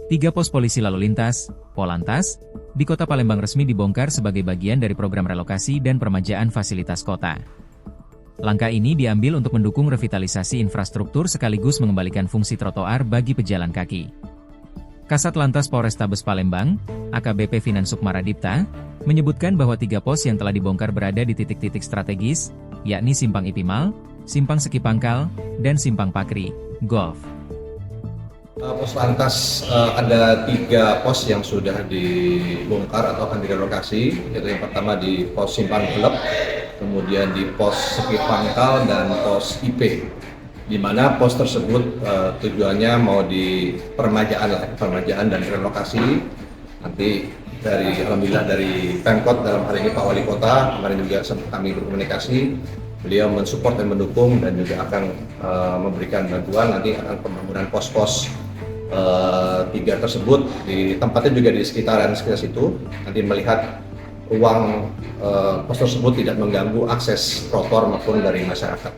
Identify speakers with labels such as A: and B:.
A: 3 pos polisi lalu lintas, Polantas, di Kota Palembang resmi dibongkar sebagai bagian dari program relokasi dan permajaan fasilitas kota. Langkah ini diambil untuk mendukung revitalisasi infrastruktur sekaligus mengembalikan fungsi trotoar bagi pejalan kaki. Kasat Lantas Polrestabes Palembang, AKBP Finan Sukmaradipta, menyebutkan bahwa 3 pos yang telah dibongkar berada di titik-titik strategis, yakni Simpang Ipimal, Simpang Seki Pangkal, dan Simpang Pakri, Golf.
B: Pos Lantas ada 3 pos yang sudah dibongkar atau akan direlokasi, yaitu yang pertama di pos Simpang Gelap, kemudian di pos Seki Pangkal dan pos IP, di mana pos tersebut tujuannya mau di permajaan dan relokasi. Nanti alhamdulillah dari Pemkot, dalam hal ini Pak Wali Kota, kemarin juga sempat kami berkomunikasi, beliau mensupport dan mendukung dan juga akan memberikan bantuan. Nanti akan pembangunan pos-pos 3 tersebut di tempatnya juga di sekitar situ, nanti melihat ruang pos tersebut tidak mengganggu akses trotoar maupun dari masyarakat.